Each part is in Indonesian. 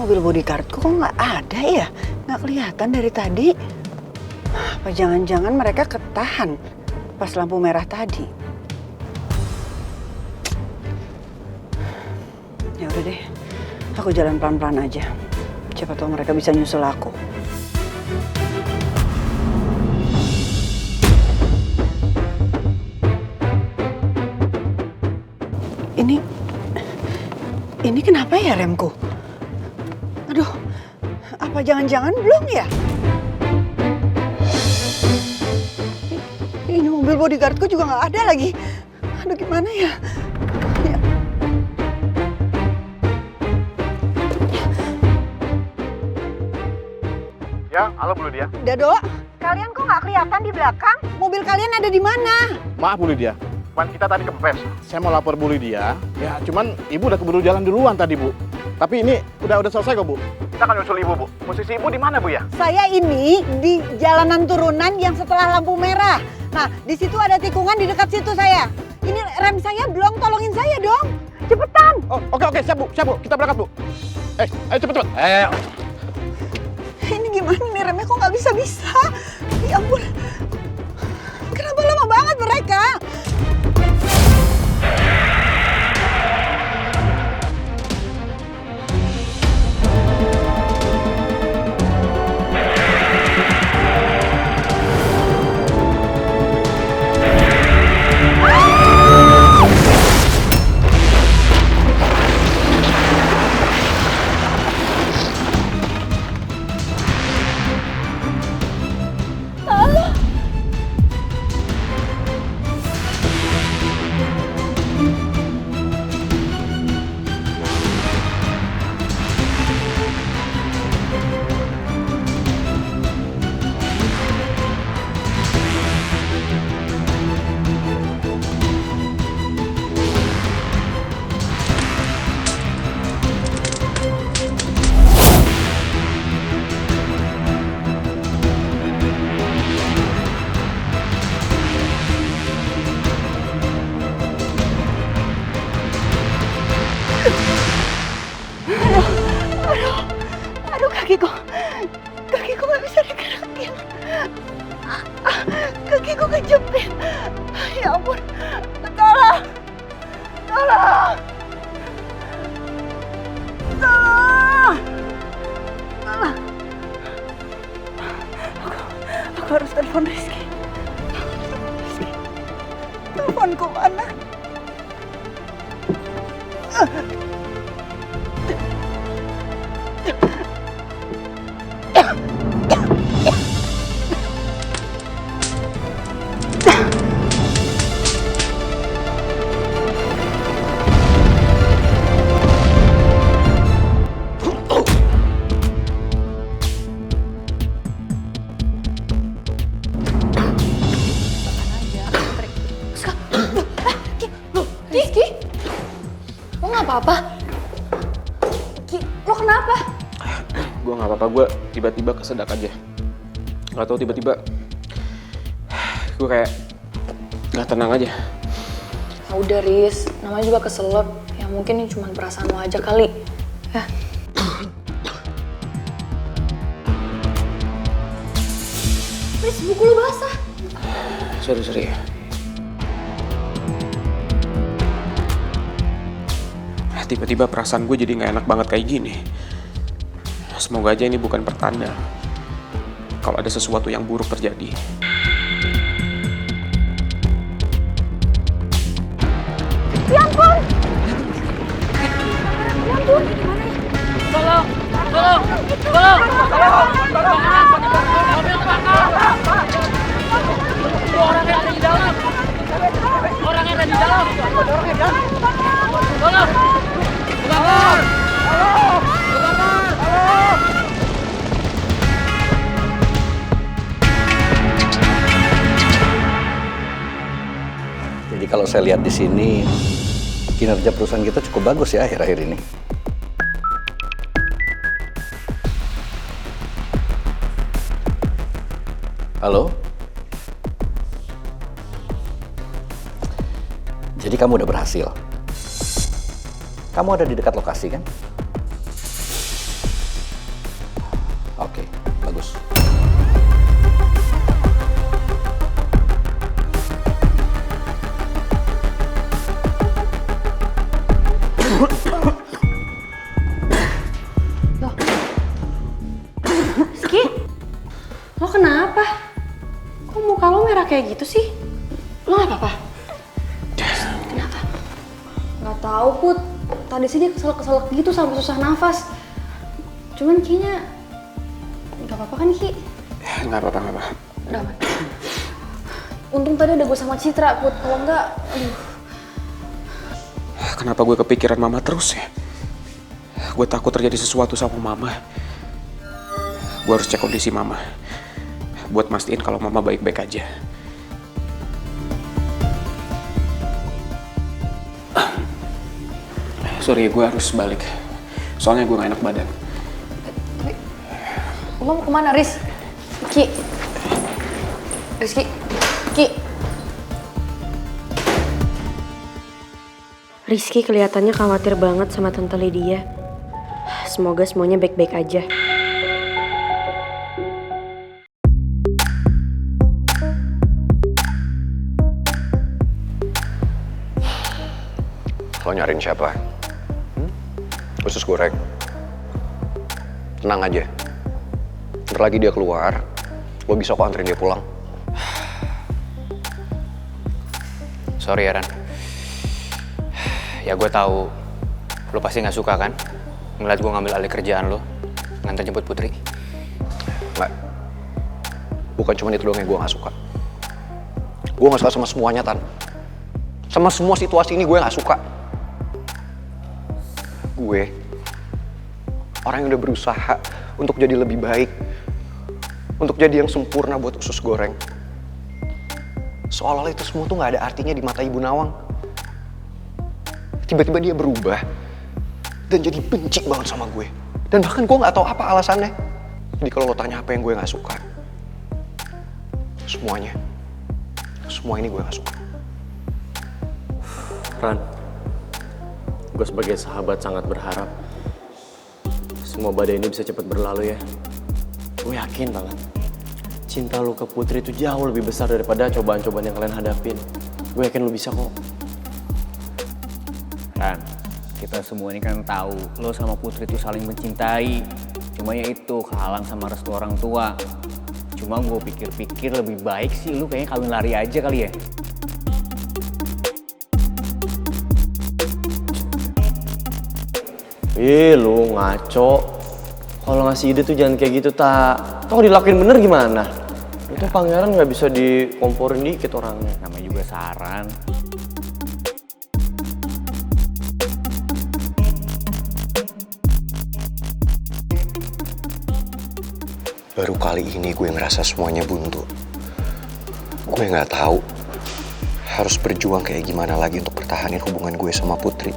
mobil bodyguardku kok nggak ada ya? Nggak kelihatan dari tadi. Apa jangan-jangan mereka ketahan pas lampu merah tadi? Ya udah deh, aku jalan pelan-pelan aja. Siapa tahu mereka bisa nyusul aku. Ini kenapa ya remku? Aduh, apa jangan-jangan belum ya? Ini mobil bodyguardku juga nggak ada lagi. Aduh, gimana ya? Ya, halo Bu Lydia. Dado, kalian kok nggak kelihatan di belakang? Mobil kalian ada di mana? Maaf Bu Lydia, kita tadi kempes. Saya mau lapor Bu Lydia, ya cuman Ibu udah keburu jalan duluan tadi Bu. Tapi ini udah selesai kok Bu. Kita akan nyusul Ibu Bu. Posisi Ibu di mana Bu ya? Saya ini di jalanan turunan yang setelah lampu merah. Nah, di situ ada tikungan di dekat situ saya. Ini rem saya belum, tolongin saya dong. Cepetan. Oh, oke, siap Bu. Kita berangkat Bu. Ayo cepet. Ayo. Ini gimana nih remnya kok nggak bisa? Ya ampun. Kenapa lama banget mereka? Aduh, kakiku nggak bisa digerakin. Kakiku kejepit. Ya ampun, tolong. Aku harus telepon Rizky. Teleponku mana? Apa? Ki, lo kenapa? Gue nggak apa-apa, gue tiba-tiba kesedak aja. Gak tau tiba-tiba gue kayak nggak tenang aja. Ya udah Riz, namanya juga keselak. Ya mungkin ini cuma perasaan lo aja kali. Ya. Riz, buku lo basah. Sorry. Tiba-tiba perasaan gue jadi gak enak banget kayak gini. Semoga aja ini bukan pertanda kalau ada sesuatu yang buruk terjadi. Ya ampun! Tolong! Mobil kebakar! Orangnya ada di dalam! Tolong! Kebakar! Jadi kalau saya lihat di sini, kinerja perusahaan kita cukup bagus ya akhir-akhir ini. Halo? Jadi kamu udah berhasil? Kamu ada di dekat lokasi kan? kayak gitu sih? Lo gak apa-apa? Kenapa? Gak tahu Put. Tadi sih dia keselak-keselak gitu sampai susah nafas. Cuman kayaknya gak apa-apa kan Ki? Nggak apa-apa. Udah aman. Untung tadi ada gue sama Citra Put. Kalau enggak, aduh. Kenapa gue kepikiran mama terus ya? Gue takut terjadi sesuatu sama mama. Gue harus cek kondisi mama. Buat mastiin kalau mama baik-baik aja. Sorry, gue harus balik. Soalnya gue gak enak badan. Tapi, lo mau kemana Riz? Ki. Rizky. Ki. Rizky kelihatannya khawatir banget sama Tante Lydia. Semoga semuanya baik-baik aja. Lo nyariin siapa? Usus goreng. Tenang aja. Ntar lagi dia keluar, lo bisa kok anterin dia pulang. Sorry ya Ran. Ya gue tahu lo pasti nggak suka kan ngeliat gue ngambil alih kerjaan lo nganter jemput Putri. Nggak. Bukan cuma itu doang yang gue nggak suka. Gue nggak suka sama semuanya, Tan. Sama semua situasi ini gue nggak suka. Gue orang yang udah berusaha untuk jadi lebih baik, untuk jadi yang sempurna buat usus goreng. Seolah-olah itu semua tuh nggak ada artinya di mata Ibu Nawang. Tiba-tiba dia berubah dan jadi benci banget sama gue. Dan bahkan gue nggak tahu apa alasannya. Jadi kalau lo tanya apa yang gue nggak suka, semua ini gue nggak suka. Ran, gue sebagai sahabat sangat berharap semua badai ini bisa cepat berlalu ya. Gue yakin banget cinta lu ke Putri itu jauh lebih besar daripada cobaan-cobaan yang kalian hadapin. Gue yakin lu bisa kok. Ran, kita semua ini kan tahu lo sama Putri itu saling mencintai. Cuma ya itu kehalang sama restu orang tua. Cuma gue pikir-pikir lebih baik sih lu kayaknya kawin lari aja kali ya. Lu ngaco. Kalau ngasih ide tuh jangan kayak gitu, tak. Kalau dilakuin bener gimana? Itu pangeran nggak bisa dikomporin dikit orangnya. Namanya juga saran. Baru kali ini gue ngerasa semuanya buntu. Gue nggak tahu harus berjuang kayak gimana lagi untuk pertahanin hubungan gue sama Putri.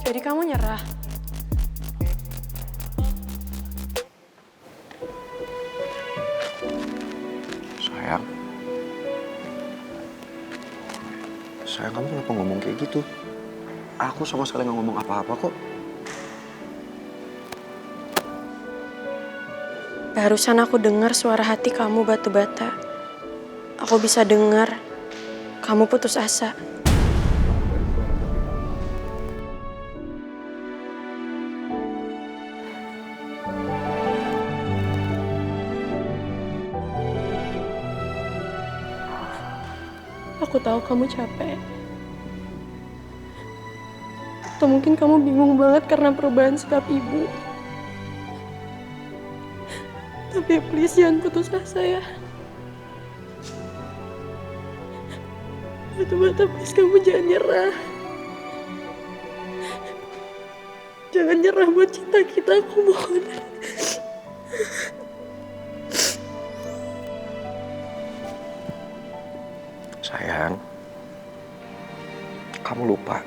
Jadi kamu nyerah? Sayang, kamu kenapa ngomong kayak gitu? Aku sama sekali nggak ngomong apa-apa kok. Barusan aku dengar suara hati kamu batu bata. Aku bisa dengar kamu putus asa. Aku tahu kamu capek. Atau mungkin kamu bingung banget karena perubahan sikap ibu. Tapi please jangan putus asa ya. Batu-bata please kamu jangan nyerah. Jangan nyerah buat cinta kita, aku mohon. Sayang, kamu lupa.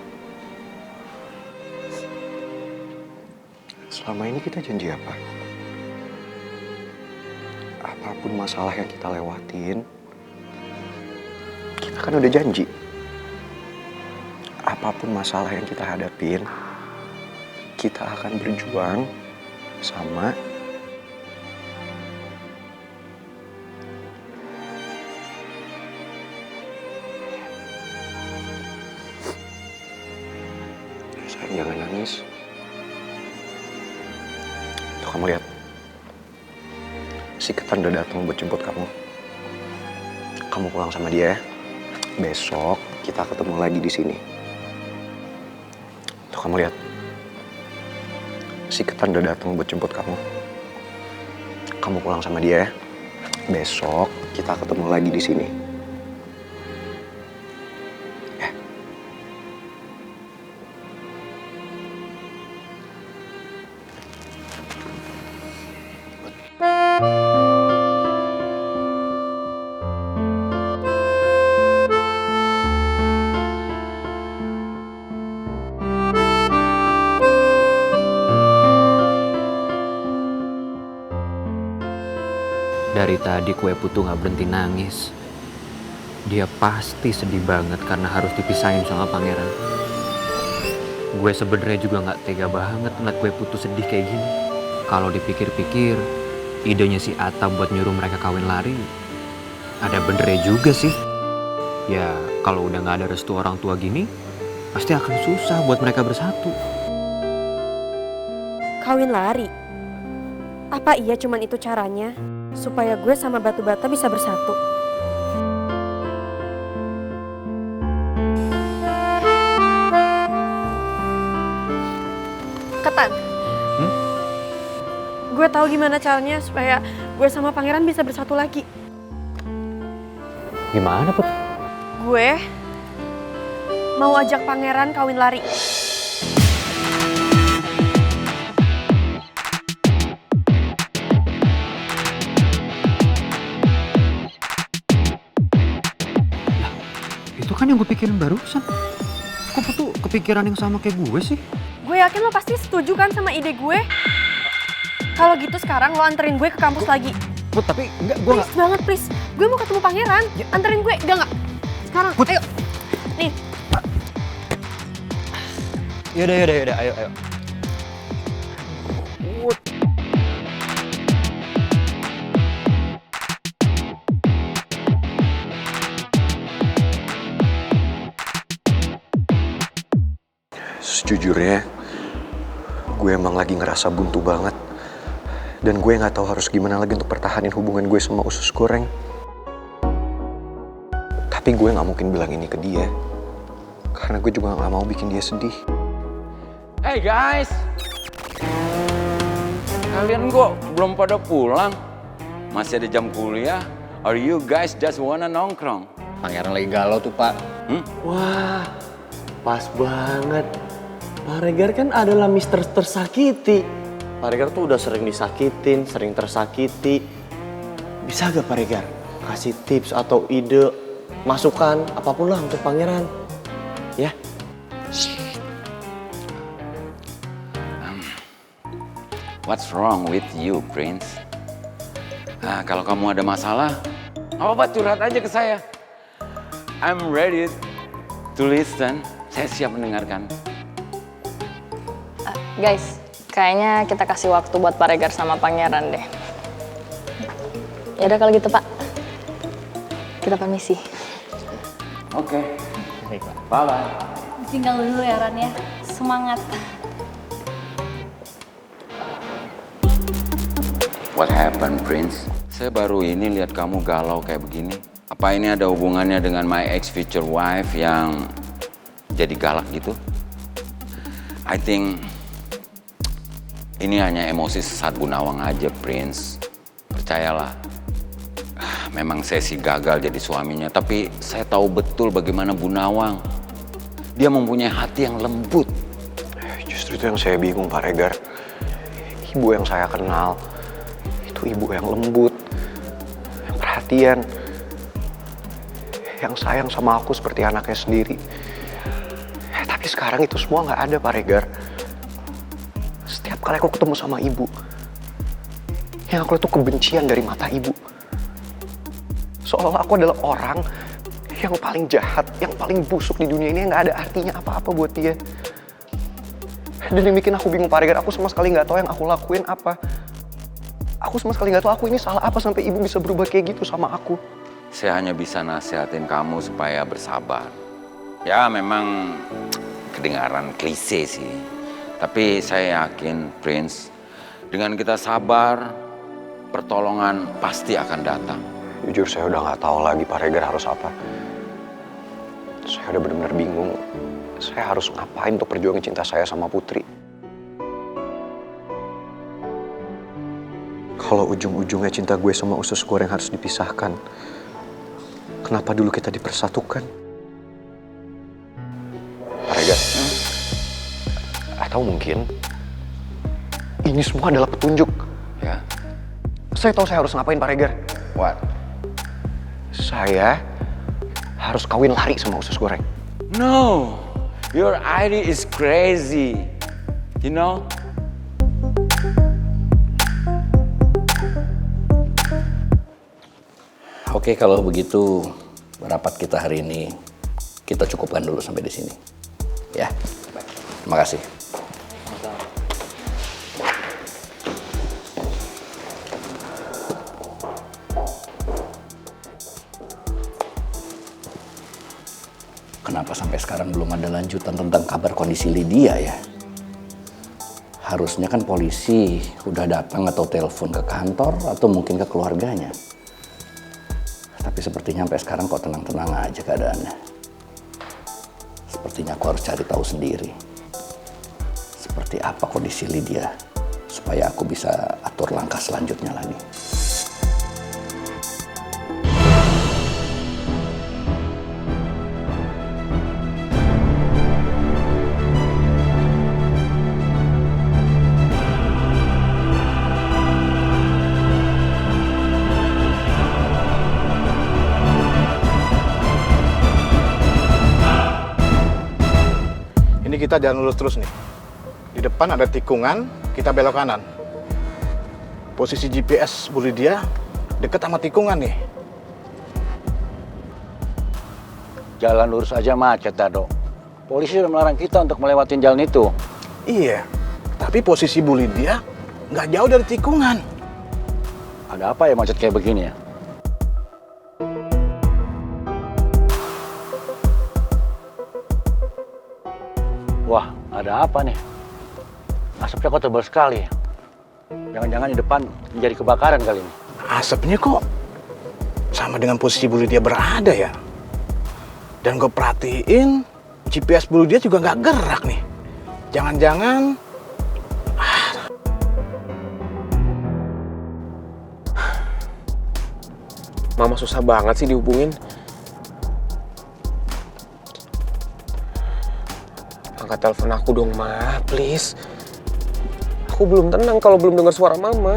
Selama ini kita janji apa? Apapun masalah yang kita lewatin, kita kan udah janji. Apapun masalah yang kita hadapin, kita akan berjuang sama jangan nangis. Tuh kamu lihat. Si Ketan udah datang buat jemput kamu. Kamu pulang sama dia ya. Besok kita ketemu lagi di sini. Tuh kamu lihat. Si Ketan udah datang buat jemput kamu. Kamu pulang sama dia ya. Besok kita ketemu lagi di sini. Dari tadi Kue Putu gak berhenti nangis. Dia pasti sedih banget karena harus dipisahin sama pangeran. Gue sebenarnya juga gak tega banget ngeliat Kue Putu sedih kayak gini. Kalau dipikir-pikir, idenya si Atta buat nyuruh mereka kawin lari, ada benernya juga sih. Ya kalau udah gak ada restu orang tua gini, pasti akan susah buat mereka bersatu. Kawin lari? Apa iya cuman itu caranya? Supaya gue sama Batu Bata bisa bersatu. Ketan. Gue tahu gimana caranya supaya gue sama pangeran bisa bersatu lagi. Gimana, Put? Gue mau ajak pangeran kawin lari. Itu kan yang gue pikirin barusan. Kok Putu kepikiran yang sama kayak gue sih? Gue yakin lo pasti setuju kan sama ide gue. Kalau gitu sekarang lo anterin gue ke kampus lagi. Put, tapi enggak, gue Please banget, please. Gue mau ketemu pangeran. Anterin gue, enggak? Sekarang, Put. ayo. Nih. Yaudah, ayo. Sejujurnya, gue emang lagi ngerasa buntu banget. Dan gue gak tahu harus gimana lagi untuk pertahanin hubungan gue sama usus goreng. Tapi gue gak mungkin bilang ini ke dia. Karena gue juga gak mau bikin dia sedih. Hey guys, kalian kok belum pada pulang? Masih ada jam kuliah? Or you guys just wanna nongkrong? Pangeran lagi galau tuh, Pak. Wah, pas banget. Pak Regar kan adalah Mister Tersakiti. Pak Regar tuh udah sering disakitin, sering tersakiti. Bisa gak Pak Regar kasih tips atau ide, masukan, apapun lah untuk pangeran? Ya? What's wrong with you, Prince? Nah, kalau kamu ada masalah, apa curhat aja ke saya. I'm ready to listen. Saya siap mendengarkan. Guys, kayaknya kita kasih waktu buat Pak Regar sama Pangeran deh. Yaudah kalau gitu Pak, kita permisi. Oke. Bye-bye. Tinggal dulu ya Ran ya, semangat. What happened, Prince? Saya baru ini lihat kamu galau kayak begini. Apa ini ada hubungannya dengan my ex future wife yang jadi galak gitu? I think ini hanya emosi sesaat Bu Nawang aja, Prince. Percayalah. Memang saya sih gagal jadi suaminya, tapi saya tahu betul bagaimana Bu Nawang. Dia mempunyai hati yang lembut. Justru itu yang saya bingung, Pak Regar. Ibu yang saya kenal, itu ibu yang lembut, yang perhatian, yang sayang sama aku seperti anaknya sendiri. Tapi sekarang itu semua nggak ada, Pak Regar. Setiap kali aku ketemu sama ibu, yang aku lihat tuh kebencian dari mata ibu. Seolah-olah aku adalah orang yang paling jahat, yang paling busuk di dunia ini, yang nggak ada artinya apa-apa buat dia. Dan yang bikin aku bingung, Pak Regar, aku sama sekali nggak tahu yang aku lakuin apa. Aku sama sekali nggak tahu aku ini salah apa sampai ibu bisa berubah kayak gitu sama aku. Saya hanya bisa nasihatin kamu supaya bersabar. Ya memang kedengaran klise sih. Tapi saya yakin, Prince, dengan kita sabar, pertolongan pasti akan datang. Jujur saya udah nggak tahu lagi Pak Regar harus apa. Saya udah benar-benar bingung. Saya harus ngapain untuk perjuangin cinta saya sama Putri. Kalau ujung-ujungnya cinta gue sama usus goreng harus dipisahkan, kenapa dulu kita dipersatukan? Pak Regar, atau mungkin ini semua adalah petunjuk. Ya. Saya tahu saya harus ngapain Pak Regar. What? Saya harus kawin lari sama usus goreng. No, your idea is crazy. You know? Oke, kalau begitu rapat kita hari ini kita cukupkan dulu sampai di sini. Ya. Terima kasih. Kenapa sampai sekarang belum ada lanjutan tentang kabar kondisi Lydia ya? Harusnya kan polisi udah datang atau telepon ke kantor atau mungkin ke keluarganya. Tapi sepertinya sampai sekarang kok tenang-tenang aja keadaannya. Sepertinya aku harus cari tahu sendiri. Seperti apa kondisi Lydia supaya aku bisa atur langkah selanjutnya lagi. Ini kita jalan lurus terus nih. Di depan ada tikungan, kita belok kanan. Posisi GPS Bu Lydia deket sama tikungan nih. Jalan lurus aja macet, Dado. Polisi udah melarang kita untuk melewati jalan itu. Iya, tapi posisi Bu Lydia nggak jauh dari tikungan. Ada apa ya macet kayak begini ya? Wah, ada apa nih? Asapnya kok tebal sekali. Jangan-jangan di depan menjadi kebakaran kali ini. Asapnya kok sama dengan posisi Bu Lydia berada ya. Dan gue perhatiin GPS Bu Lydia juga nggak gerak nih. Jangan-jangan Mama susah banget sih dihubungin. Angkat telepon aku dong, Ma, please. Aku belum tenang kalau belum dengar suara Mama.